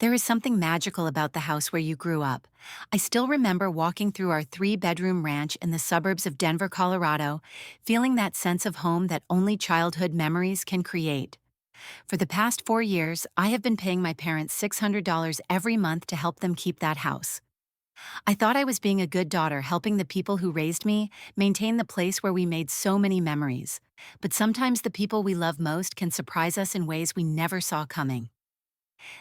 There is something magical about the house where you grew up. I still remember walking through our three-bedroom ranch in the suburbs of Denver, Colorado, feeling that sense of home that only childhood memories can create. For the past 4 years, I have been paying my parents $600 every month to help them keep that house. I thought I was being a good daughter, helping the people who raised me maintain the place where we made so many memories. But sometimes the people we love most can surprise us in ways we never saw coming.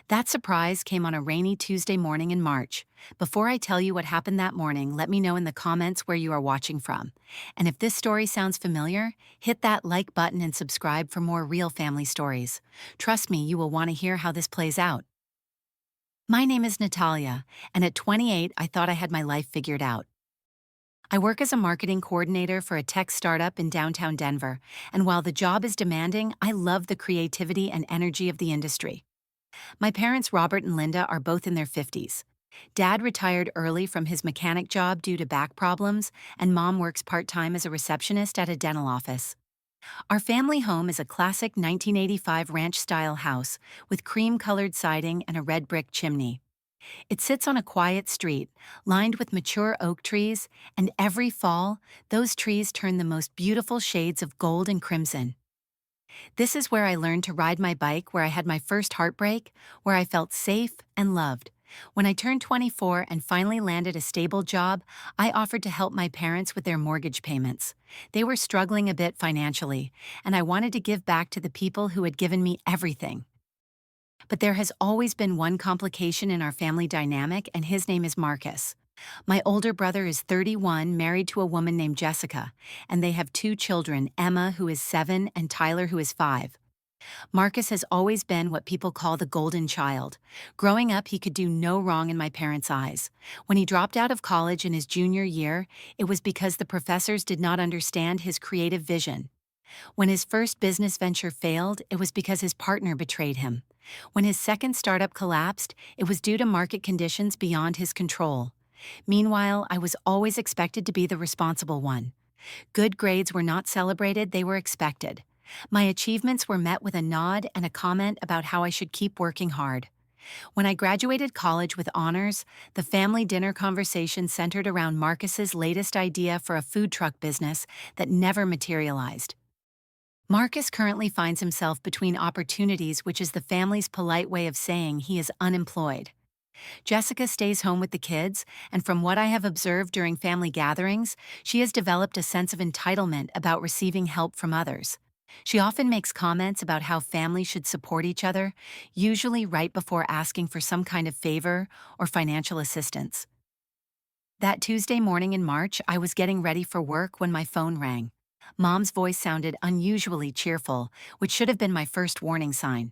That surprise came on a rainy Tuesday morning in March. Before I tell you what happened that morning, let me know in the comments where you are watching from. And if this story sounds familiar, hit that like button and subscribe for more real family stories. Trust me, you will want to hear how this plays out. My name is Natalia, and at 28, I thought I had my life figured out. I work as a marketing coordinator for a tech startup in downtown Denver, and while the job is demanding, I love the creativity and energy of the industry. My parents, Robert and Linda, are both in their 50s. Dad retired early from his mechanic job due to back problems, and Mom works part-time as a receptionist at a dental office. Our family home is a classic 1985 ranch-style house with cream-colored siding and a red brick chimney. It sits on a quiet street, lined with mature oak trees, and every fall, those trees turn the most beautiful shades of gold and crimson. This is where I learned to ride my bike, where I had my first heartbreak, where I felt safe and loved. When I turned 24 and finally landed a stable job, I offered to help my parents with their mortgage payments. They were struggling a bit financially, and I wanted to give back to the people who had given me everything. But there has always been one complication in our family dynamic, and his name is Marcus. My older brother is 31, married to a woman named Jessica, and they have two children, Emma, who is 7, and Tyler, who is 5. Marcus has always been what people call the golden child. Growing up, he could do no wrong in my parents' eyes. When he dropped out of college in his junior year, it was because the professors did not understand his creative vision. When his first business venture failed, it was because his partner betrayed him. When his second startup collapsed, it was due to market conditions beyond his control. Meanwhile, I was always expected to be the responsible one. Good grades were not celebrated, they were expected. My achievements were met with a nod and a comment about how I should keep working hard. When I graduated college with honors, the family dinner conversation centered around Marcus's latest idea for a food truck business that never materialized. Marcus currently finds himself between opportunities, which is the family's polite way of saying he is unemployed. Jessica stays home with the kids, and from what I have observed during family gatherings, she has developed a sense of entitlement about receiving help from others. She often makes comments about how families should support each other, usually right before asking for some kind of favor or financial assistance. That Tuesday morning in March, I was getting ready for work when my phone rang. Mom's voice sounded unusually cheerful, which should have been my first warning sign.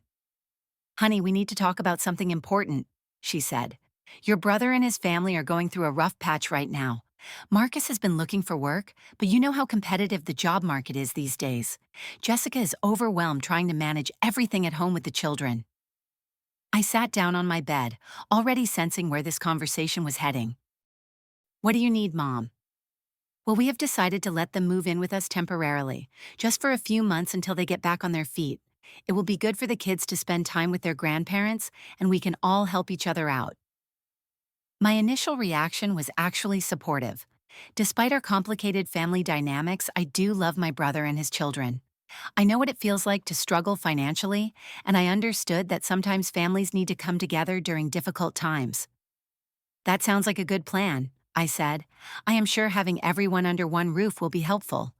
"Honey, we need to talk about something important," she said. "Your brother and his family are going through a rough patch right now. Marcus has been looking for work, but you know how competitive the job market is these days. Jessica is overwhelmed trying to manage everything at home with the children." I sat down on my bed, already sensing where this conversation was heading. "What do you need, Mom?" "Well, we have decided to let them move in with us temporarily, just for a few months until they get back on their feet. It will be good for the kids to spend time with their grandparents, and we can all help each other out." My initial reaction was actually supportive. Despite our complicated family dynamics, I do love my brother and his children. I know what it feels like to struggle financially, and I understood that sometimes families need to come together during difficult times. "That sounds like a good plan," I said. "I am sure having everyone under one roof will be helpful."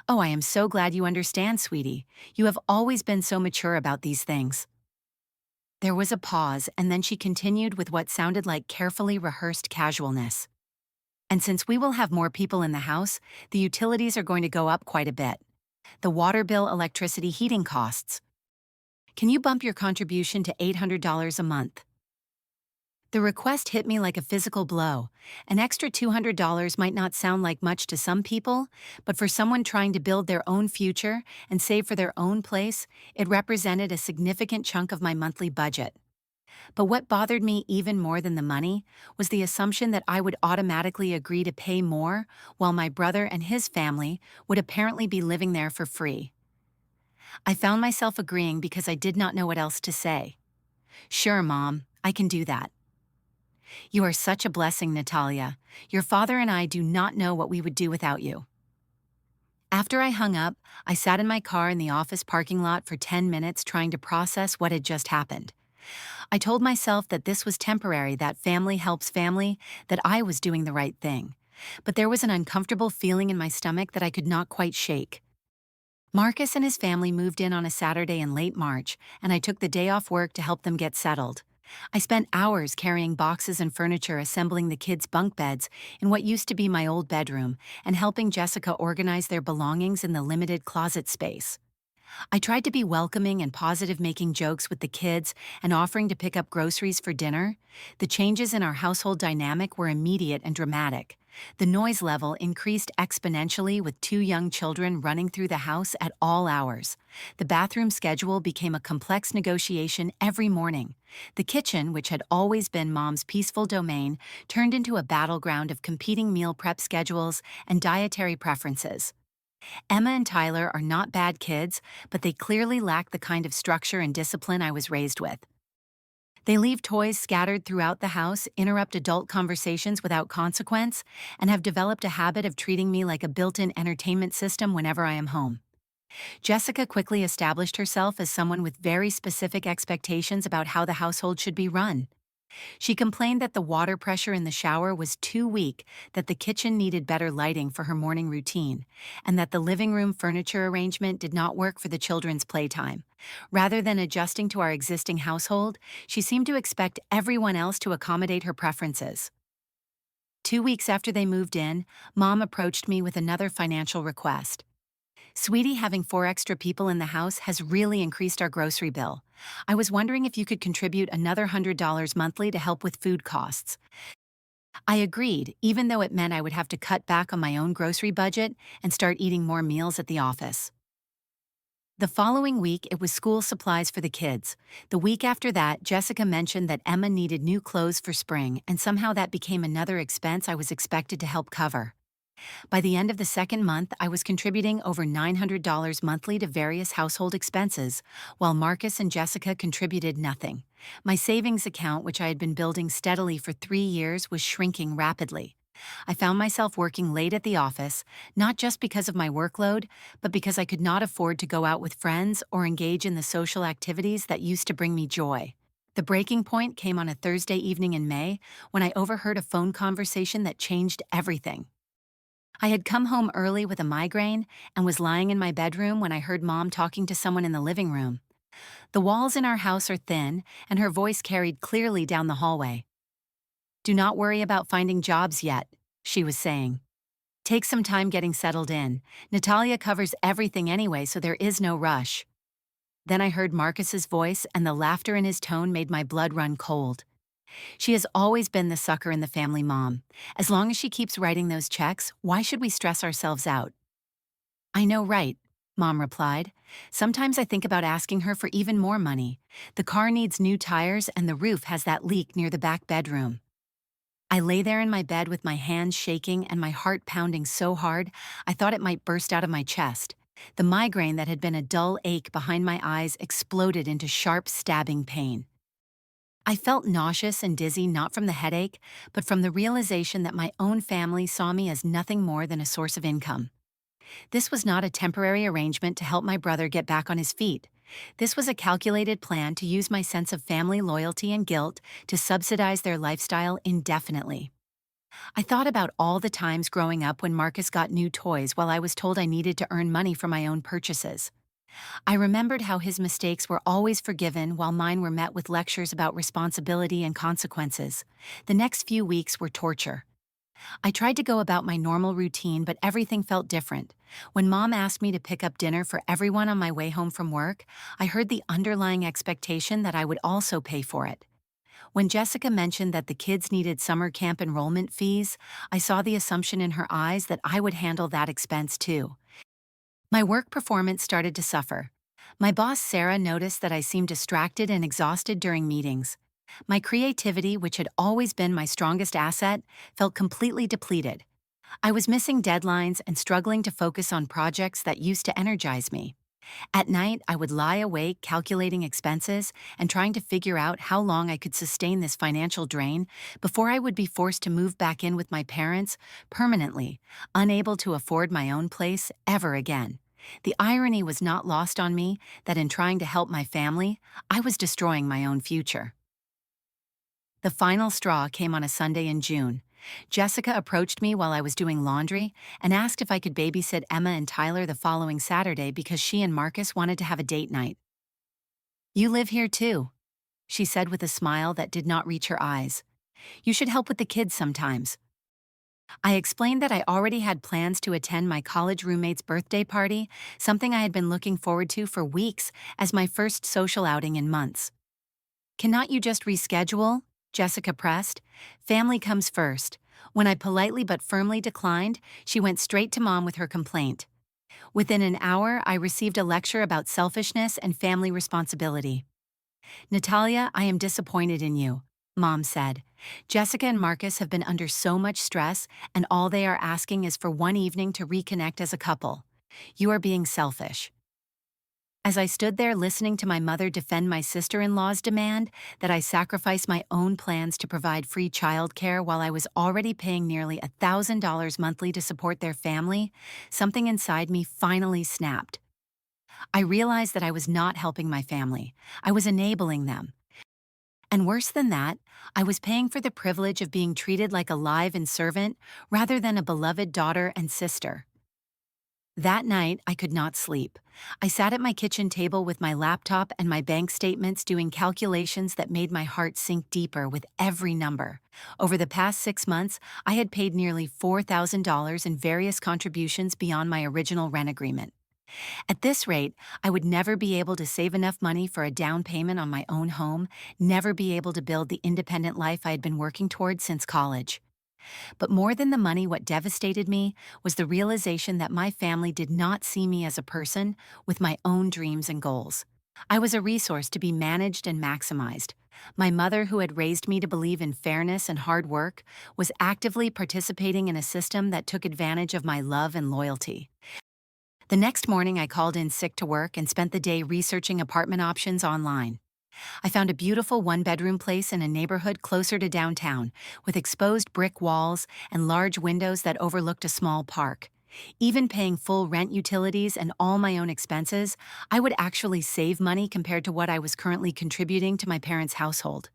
"Oh, I am so glad you understand, sweetie. You have always been so mature about these things." There was a pause, and then she continued with what sounded like carefully rehearsed casualness. "And since we will have more people in the house, the utilities are going to go up quite a bit. The water bill, electricity, heating costs. Can you bump your contribution to $800 a month?" The request hit me like a physical blow. An extra $200 might not sound like much to some people, but for someone trying to build their own future and save for their own place, it represented a significant chunk of my monthly budget. But what bothered me even more than the money was the assumption that I would automatically agree to pay more while my brother and his family would apparently be living there for free. I found myself agreeing because I did not know what else to say. Sure, Mom, I can do that. You are such a blessing, Natalia. Your father and I do not know what we would do without you. After I hung up, I sat in my car in the office parking lot for 10 minutes trying to process what had just happened. I told myself that this was temporary, that family helps family, that I was doing the right thing. But there was an uncomfortable feeling in my stomach that I could not quite shake. Marcus and his family moved in on a Saturday in late March, and I took the day off work to help them get settled. I spent hours carrying boxes and furniture, assembling the kids' bunk beds in what used to be my old bedroom, and helping Jessica organize their belongings in the limited closet space. I tried to be welcoming and positive, making jokes with the kids and offering to pick up groceries for dinner. The changes in our household dynamic were immediate and dramatic. The noise level increased exponentially with two young children running through the house at all hours. The bathroom schedule became a complex negotiation every morning. The kitchen, which had always been Mom's peaceful domain, turned into a battleground of competing meal prep schedules and dietary preferences. Emma and Tyler are not bad kids, but they clearly lack the kind of structure and discipline I was raised with. They leave toys scattered throughout the house, interrupt adult conversations without consequence, and have developed a habit of treating me like a built-in entertainment system whenever I am home. Jessica quickly established herself as someone with very specific expectations about how the household should be run. She complained that the water pressure in the shower was too weak, that the kitchen needed better lighting for her morning routine, and that the living room furniture arrangement did not work for the children's playtime. Rather than adjusting to our existing household, she seemed to expect everyone else to accommodate her preferences. 2 weeks after they moved in, Mom approached me with another financial request. Sweetie, having 4 extra people in the house has really increased our grocery bill. I was wondering if you could contribute another $100 monthly to help with food costs. I agreed, even though it meant I would have to cut back on my own grocery budget and start eating more meals at the office. The following week, it was school supplies for the kids. The week after that, Jessica mentioned that Emma needed new clothes for spring, and somehow that became another expense I was expected to help cover. By the end of the second month, I was contributing over $900 monthly to various household expenses, while Marcus and Jessica contributed nothing. My savings account, which I had been building steadily for 3 years, was shrinking rapidly. I found myself working late at the office, not just because of my workload, but because I could not afford to go out with friends or engage in the social activities that used to bring me joy. The breaking point came on a Thursday evening in May when I overheard a phone conversation that changed everything. I had come home early with a migraine and was lying in my bedroom when I heard Mom talking to someone in the living room. The walls in our house are thin, and her voice carried clearly down the hallway. "Do not worry about finding jobs yet," she was saying. "Take some time getting settled in. Natalia covers everything anyway, so there is no rush." Then I heard Marcus's voice, and the laughter in his tone made my blood run cold. She has always been the sucker in the family, Mom. As long as she keeps writing those checks, why should we stress ourselves out? "I know, right," Mom replied. "Sometimes I think about asking her for even more money. The car needs new tires and the roof has that leak near the back bedroom." I lay there in my bed with my hands shaking and my heart pounding so hard I thought it might burst out of my chest. The migraine that had been a dull ache behind my eyes exploded into sharp, stabbing pain. I felt nauseous and dizzy not from the headache, but from the realization that my own family saw me as nothing more than a source of income. This was not a temporary arrangement to help my brother get back on his feet. This was a calculated plan to use my sense of family loyalty and guilt to subsidize their lifestyle indefinitely. I thought about all the times growing up when Marcus got new toys while I was told I needed to earn money for my own purchases. I remembered how his mistakes were always forgiven while mine were met with lectures about responsibility and consequences. The next few weeks were torture. I tried to go about my normal routine, but everything felt different. When Mom asked me to pick up dinner for everyone on my way home from work, I heard the underlying expectation that I would also pay for it. When Jessica mentioned that the kids needed summer camp enrollment fees, I saw the assumption in her eyes that I would handle that expense too. My work performance started to suffer. My boss, Sarah, noticed that I seemed distracted and exhausted during meetings. My creativity, which had always been my strongest asset, felt completely depleted. I was missing deadlines and struggling to focus on projects that used to energize me. At night, I would lie awake calculating expenses and trying to figure out how long I could sustain this financial drain before I would be forced to move back in with my parents permanently, unable to afford my own place ever again. The irony was not lost on me that in trying to help my family, I was destroying my own future. The final straw came on a Sunday in June. Jessica approached me while I was doing laundry and asked if I could babysit Emma and Tyler the following Saturday because she and Marcus wanted to have a date night. "You live here too," she said with a smile that did not reach her eyes. "You should help with the kids sometimes." I explained that I already had plans to attend my college roommate's birthday party, something I had been looking forward to for weeks as my first social outing in months. "Cannot you just reschedule?" Jessica pressed. "Family comes first." When I politely but firmly declined, she went straight to Mom with her complaint. Within an hour, I received a lecture about selfishness and family responsibility. "Natalia, I am disappointed in you," Mom said. "Jessica and Marcus have been under so much stress, and all they are asking is for one evening to reconnect as a couple. You are being selfish." As I stood there listening to my mother defend my sister-in-law's demand that I sacrifice my own plans to provide free childcare while I was already paying nearly $1,000 monthly to support their family, something inside me finally snapped. I realized that I was not helping my family. I was enabling them. And worse than that, I was paying for the privilege of being treated like a live-in servant rather than a beloved daughter and sister. That night, I could not sleep. I sat at my kitchen table with my laptop and my bank statements doing calculations that made my heart sink deeper with every number. Over the past 6 months, I had paid nearly $4,000 in various contributions beyond my original rent agreement. At this rate, I would never be able to save enough money for a down payment on my own home, never be able to build the independent life I had been working toward since college. But more than the money, what devastated me was the realization that my family did not see me as a person with my own dreams and goals. I was a resource to be managed and maximized. My mother, who had raised me to believe in fairness and hard work, was actively participating in a system that took advantage of my love and loyalty. The next morning, I called in sick to work and spent the day researching apartment options online. I found a beautiful one-bedroom place in a neighborhood closer to downtown, with exposed brick walls and large windows that overlooked a small park. Even paying full rent, utilities, and all my own expenses, I would actually save money compared to what I was currently contributing to my parents' household.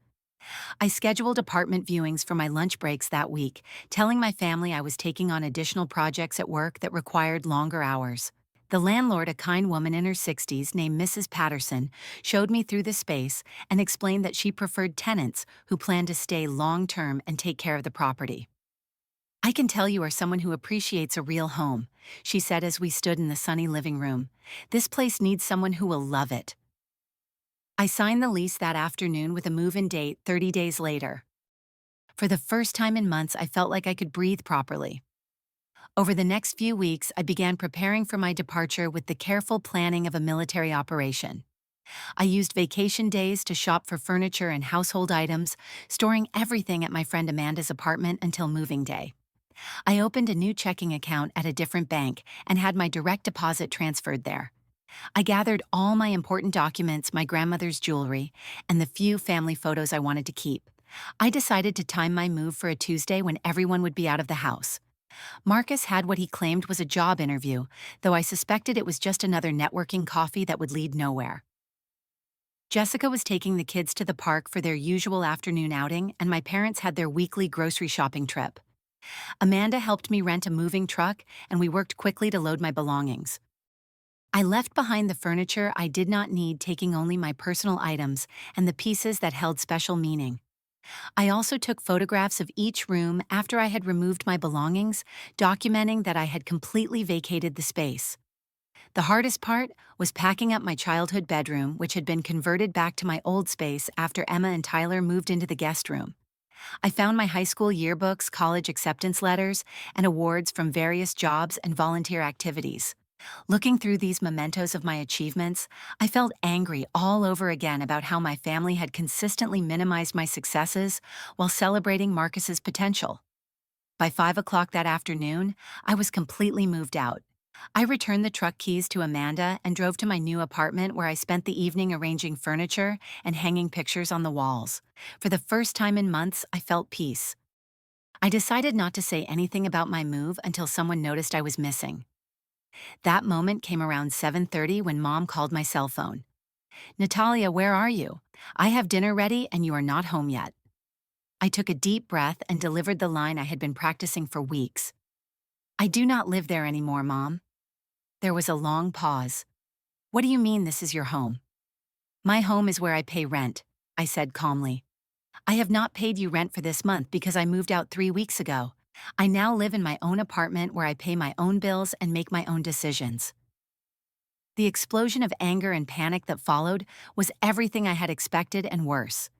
I scheduled apartment viewings for my lunch breaks that week, telling my family I was taking on additional projects at work that required longer hours. The landlord, a kind woman in her 60s named Mrs. Patterson, showed me through the space and explained that she preferred tenants who planned to stay long-term and take care of the property. "I can tell you are someone who appreciates a real home," she said as we stood in the sunny living room. "This place needs someone who will love it." I signed the lease that afternoon with a move-in date 30 days later. For the first time in months, I felt like I could breathe properly. Over the next few weeks, I began preparing for my departure with the careful planning of a military operation. I used vacation days to shop for furniture and household items, storing everything at my friend Amanda's apartment until moving day. I opened a new checking account at a different bank and had my direct deposit transferred there. I gathered all my important documents, my grandmother's jewelry, and the few family photos I wanted to keep. I decided to time my move for a Tuesday when everyone would be out of the house. Marcus had what he claimed was a job interview, though I suspected it was just another networking coffee that would lead nowhere. Jessica was taking the kids to the park for their usual afternoon outing, and my parents had their weekly grocery shopping trip. Amanda helped me rent a moving truck, and we worked quickly to load my belongings. I left behind the furniture I did not need, taking only my personal items and the pieces that held special meaning. I also took photographs of each room after I had removed my belongings, documenting that I had completely vacated the space. The hardest part was packing up my childhood bedroom, which had been converted back to my old space after Emma and Tyler moved into the guest room. I found my high school yearbooks, college acceptance letters, and awards from various jobs and volunteer activities. Looking through these mementos of my achievements, I felt angry all over again about how my family had consistently minimized my successes while celebrating Marcus's potential. By 5 o'clock that afternoon, I was completely moved out. I returned the truck keys to Amanda and drove to my new apartment where I spent the evening arranging furniture and hanging pictures on the walls. For the first time in months, I felt peace. I decided not to say anything about my move until someone noticed I was missing. That moment came around 7:30 when Mom called my cell phone. "Natalia, where are you? I have dinner ready and you are not home yet." I took a deep breath and delivered the line I had been practicing for weeks. "I do not live there anymore, Mom." There was a long pause. "What do you mean this is your home?" "My home is where I pay rent," I said calmly. "I have not paid you rent for this month because I moved out 3 weeks ago. I now live in my own apartment where I pay my own bills and make my own decisions." The explosion of anger and panic that followed was everything I had expected and worse.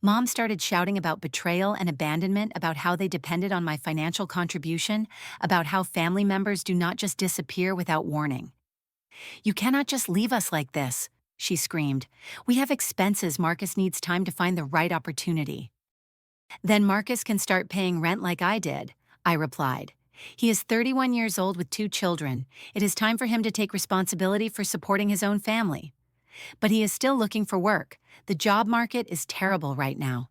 Mom started shouting about betrayal and abandonment, about how they depended on my financial contribution, about how family members do not just disappear without warning. "You cannot just leave us like this," she screamed. "We have expenses. Marcus needs time to find the right opportunity." "Then Marcus can start paying rent like I did," I replied. "He is 31 years old with 2 children. It is time for him to take responsibility for supporting his own family. But he is still looking for work. The job market is terrible right now."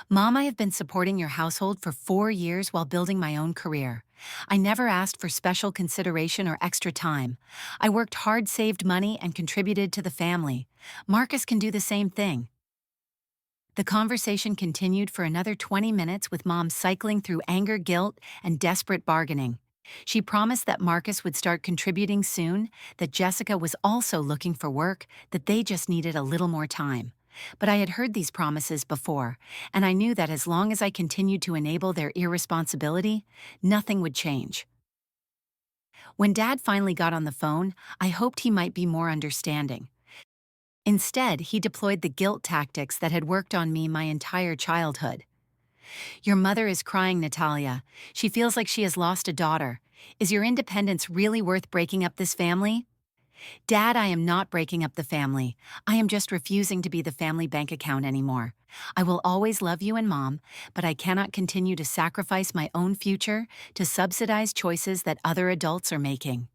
"Mom, I have been supporting your household for 4 years while building my own career. I never asked for special consideration or extra time. I worked hard, saved money, and contributed to the family. Marcus can do the same thing." The conversation continued for another 20 minutes with Mom cycling through anger, guilt, and desperate bargaining. She promised that Marcus would start contributing soon, that Jessica was also looking for work, that they just needed a little more time. But I had heard these promises before, and I knew that as long as I continued to enable their irresponsibility, nothing would change. When Dad finally got on the phone, I hoped he might be more understanding. Instead, he deployed the guilt tactics that had worked on me my entire childhood. "Your mother is crying, Natalia. She feels like she has lost a daughter. Is your independence really worth breaking up this family?" "Dad, I am not breaking up the family. I am just refusing to be the family bank account anymore. I will always love you and Mom, but I cannot continue to sacrifice my own future to subsidize choices that other adults are making."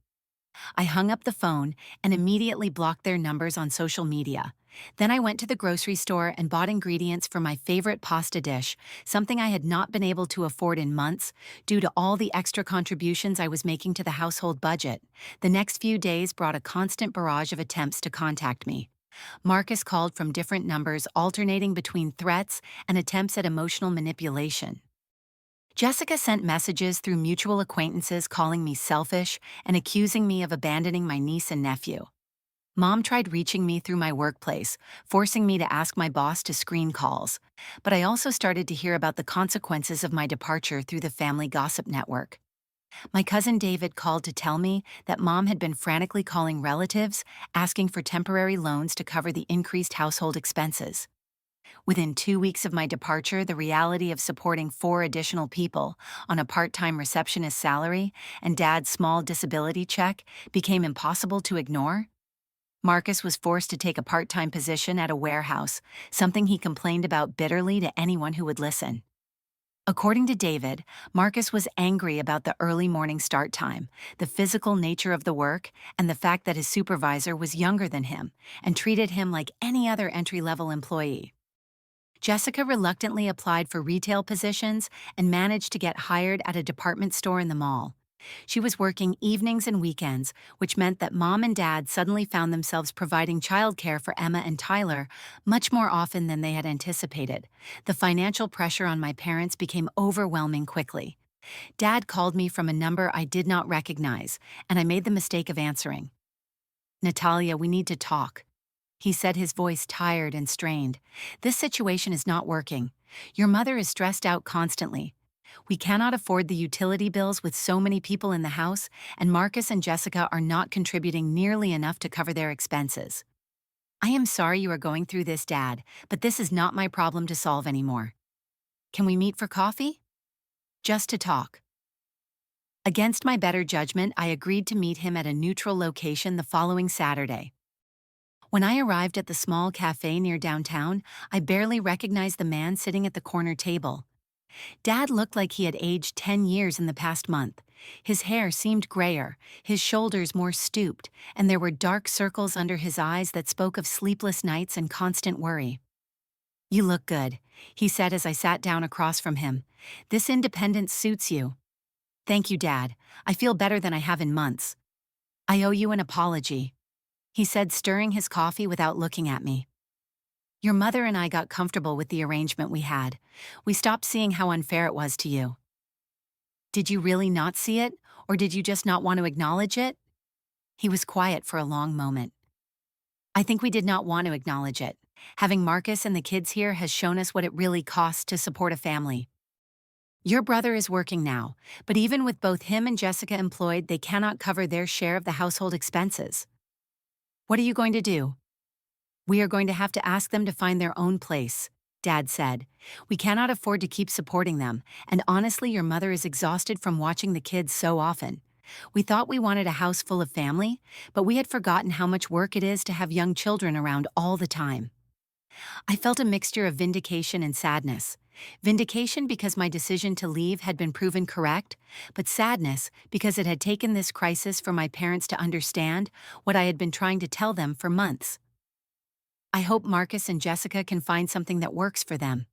I hung up the phone and immediately blocked their numbers on social media. Then I went to the grocery store and bought ingredients for my favorite pasta dish, something I had not been able to afford in months due to all the extra contributions I was making to the household budget. The next few days brought a constant barrage of attempts to contact me. Marcus called from different numbers, alternating between threats and attempts at emotional manipulation. Jessica sent messages through mutual acquaintances calling me selfish and accusing me of abandoning my niece and nephew. Mom tried reaching me through my workplace, forcing me to ask my boss to screen calls. But I also started to hear about the consequences of my departure through the family gossip network. My cousin David called to tell me that Mom had been frantically calling relatives, asking for temporary loans to cover the increased household expenses. Within 2 weeks of my departure, the reality of supporting 4 additional people on a part-time receptionist salary and Dad's small disability check became impossible to ignore. Marcus was forced to take a part-time position at a warehouse, something he complained about bitterly to anyone who would listen. According to David, Marcus was angry about the early morning start time, the physical nature of the work, and the fact that his supervisor was younger than him and treated him like any other entry-level employee. Jessica reluctantly applied for retail positions and managed to get hired at a department store in the mall. She was working evenings and weekends, which meant that Mom and Dad suddenly found themselves providing childcare for Emma and Tyler much more often than they had anticipated. The financial pressure on my parents became overwhelming quickly. Dad called me from a number I did not recognize, and I made the mistake of answering. "Natalia, we need to talk," he said, his voice tired and strained. "This situation is not working. Your mother is stressed out constantly. We cannot afford the utility bills with so many people in the house, and Marcus and Jessica are not contributing nearly enough to cover their expenses. I am sorry you are going through this, Dad, but this is not my problem to solve anymore. Can we meet for coffee? Just to talk." Against my better judgment, I agreed to meet him at a neutral location the following Saturday. When I arrived at the small cafe near downtown, I barely recognized the man sitting at the corner table. Dad looked like he had aged 10 years in the past month. His hair seemed grayer, his shoulders more stooped, and there were dark circles under his eyes that spoke of sleepless nights and constant worry. "You look good," he said as I sat down across from him. "This independence suits you." "Thank you, Dad. I feel better than I have in months." "I owe you an apology," he said, stirring his coffee without looking at me. "Your mother and I got comfortable with the arrangement we had. We stopped seeing how unfair it was to you." "Did you really not see it, or did you just not want to acknowledge it?" He was quiet for a long moment. "I think we did not want to acknowledge it. Having Marcus and the kids here has shown us what it really costs to support a family. Your brother is working now, but even with both him and Jessica employed, they cannot cover their share of the household expenses. What are you going to do?" "We are going to have to ask them to find their own place," Dad said. "We cannot afford to keep supporting them, and honestly, your mother is exhausted from watching the kids so often. We thought we wanted a house full of family, but we had forgotten how much work it is to have young children around all the time." I felt a mixture of vindication and sadness. Vindication because my decision to leave had been proven correct, but sadness because it had taken this crisis for my parents to understand what I had been trying to tell them for months. "I hope Marcus and Jessica can find something that works for them,"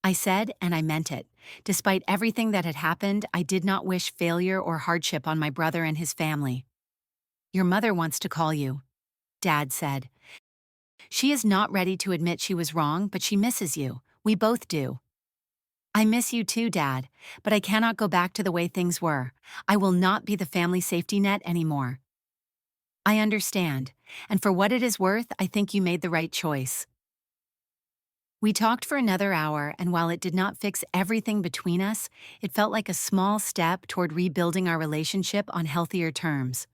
I said, and I meant it. Despite everything that had happened, I did not wish failure or hardship on my brother and his family. "Your mother wants to call you," Dad said. "She is not ready to admit she was wrong, but she misses you. We both do." "I miss you too, Dad, but I cannot go back to the way things were. I will not be the family safety net anymore." "I understand, and for what it is worth, I think you made the right choice." We talked for another hour, and while it did not fix everything between us, it felt like a small step toward rebuilding our relationship on healthier terms.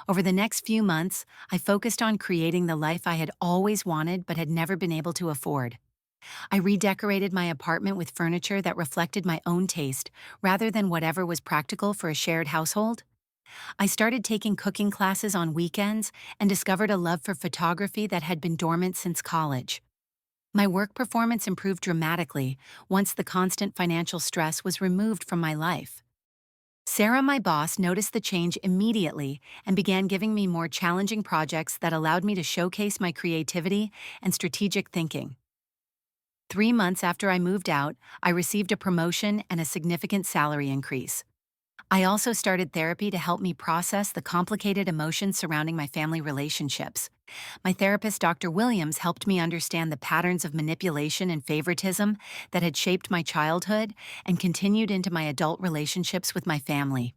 Over the next few months, I focused on creating the life I had always wanted but had never been able to afford. I redecorated my apartment with furniture that reflected my own taste, rather than whatever was practical for a shared household. I started taking cooking classes on weekends and discovered a love for photography that had been dormant since college. My work performance improved dramatically once the constant financial stress was removed from my life. Sarah, my boss, noticed the change immediately and began giving me more challenging projects that allowed me to showcase my creativity and strategic thinking. 3 months after I moved out, I received a promotion and a significant salary increase. I also started therapy to help me process the complicated emotions surrounding my family relationships. My therapist, Dr. Williams, helped me understand the patterns of manipulation and favoritism that had shaped my childhood and continued into my adult relationships with my family.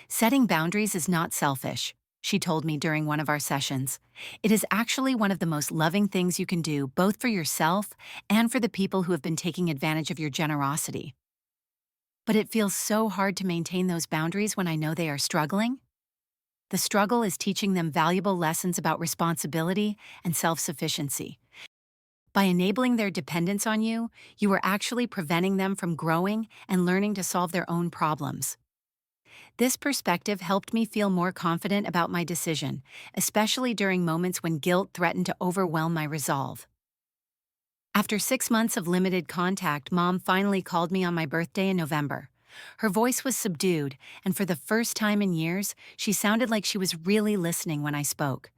"Setting boundaries is not selfish," she told me during one of our sessions. "It is actually one of the most loving things you can do, both for yourself and for the people who have been taking advantage of your generosity." "But it feels so hard to maintain those boundaries when I know they are struggling." "The struggle is teaching them valuable lessons about responsibility and self-sufficiency. By enabling their dependence on you, you are actually preventing them from growing and learning to solve their own problems." This perspective helped me feel more confident about my decision, especially during moments when guilt threatened to overwhelm my resolve. After 6 months of limited contact, Mom finally called me on my birthday in November. Her voice was subdued, and for the first time in years, she sounded like she was really listening when I spoke.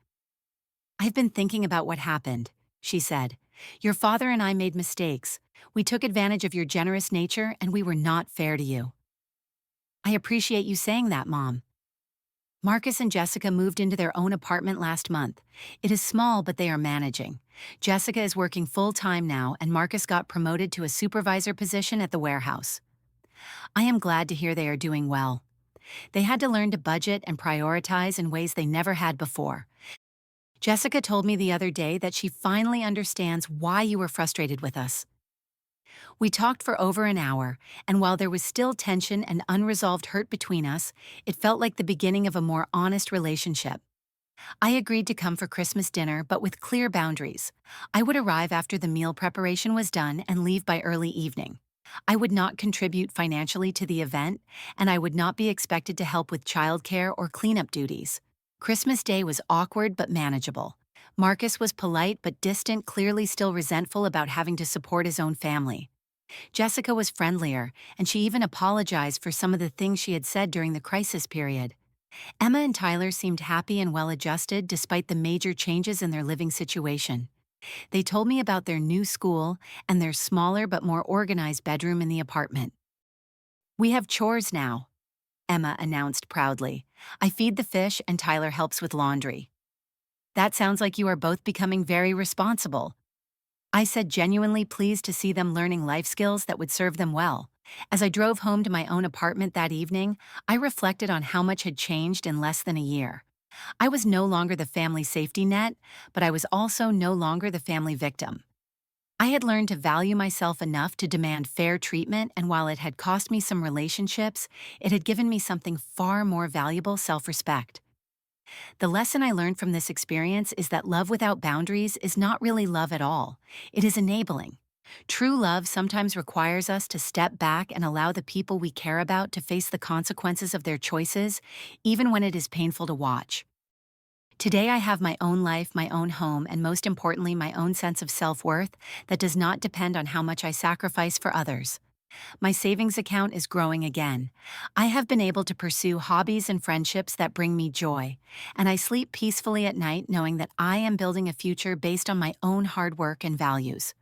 "I've been thinking about what happened," she said. "Your father and I made mistakes. We took advantage of your generous nature, and we were not fair to you." "I appreciate you saying that, Mom." Marcus and Jessica moved into their own apartment last month. It is small, but they are managing. Jessica is working full-time now, and Marcus got promoted to a supervisor position at the warehouse. I am glad to hear they are doing well. They had to learn to budget and prioritize in ways they never had before. Jessica told me the other day that she finally understands why you were frustrated with us. We talked for over an hour, and while there was still tension and unresolved hurt between us, it felt like the beginning of a more honest relationship. I agreed to come for Christmas dinner, but with clear boundaries. I would arrive after the meal preparation was done and leave by early evening. I would not contribute financially to the event, and I would not be expected to help with childcare or cleanup duties. Christmas Day was awkward but manageable. Marcus was polite but distant, clearly still resentful about having to support his own family. Jessica was friendlier, and she even apologized for some of the things she had said during the crisis period. Emma and Tyler seemed happy and well adjusted despite the major changes in their living situation. They told me about their new school and their smaller but more organized bedroom in the apartment. "We have chores now," Emma announced proudly. "I feed the fish and Tyler helps with laundry." "That sounds like you are both becoming very responsible," I said, genuinely pleased to see them learning life skills that would serve them well. As I drove home to my own apartment that evening, I reflected on how much had changed in less than a year. I was no longer the family safety net, but I was also no longer the family victim. I had learned to value myself enough to demand fair treatment, and while it had cost me some relationships, it had given me something far more valuable: self-respect. The lesson I learned from this experience is that love without boundaries is not really love at all. It is enabling. True love sometimes requires us to step back and allow the people we care about to face the consequences of their choices, even when it is painful to watch. Today I have my own life, my own home, and most importantly, my own sense of self-worth that does not depend on how much I sacrifice for others. My savings account is growing again. I have been able to pursue hobbies and friendships that bring me joy, and I sleep peacefully at night knowing that I am building a future based on my own hard work and values.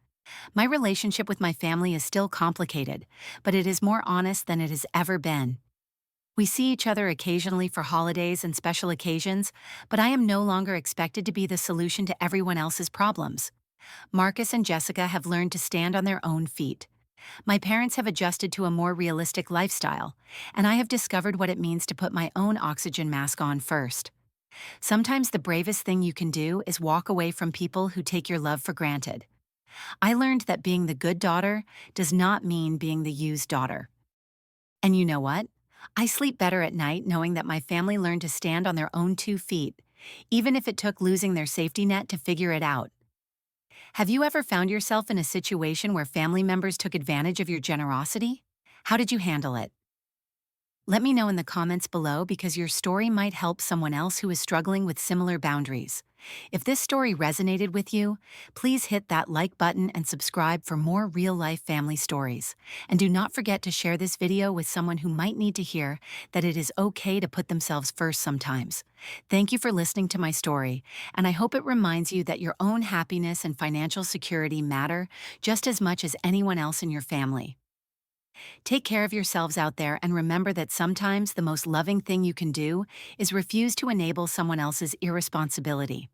My relationship with my family is still complicated, but it is more honest than it has ever been. We see each other occasionally for holidays and special occasions, but I am no longer expected to be the solution to everyone else's problems. Marcus and Jessica have learned to stand on their own feet. My parents have adjusted to a more realistic lifestyle, and I have discovered what it means to put my own oxygen mask on first. Sometimes the bravest thing you can do is walk away from people who take your love for granted. I learned that being the good daughter does not mean being the used daughter. And you know what? I sleep better at night knowing that my family learned to stand on their own 2 feet, even if it took losing their safety net to figure it out. Have you ever found yourself in a situation where family members took advantage of your generosity? How did you handle it? Let me know in the comments below, because your story might help someone else who is struggling with similar boundaries. If this story resonated with you, please hit that like button and subscribe for more real-life family stories. And do not forget to share this video with someone who might need to hear that it is okay to put themselves first sometimes. Thank you for listening to my story, and I hope it reminds you that your own happiness and financial security matter just as much as anyone else in your family. Take care of yourselves out there, and remember that sometimes the most loving thing you can do is refuse to enable someone else's irresponsibility.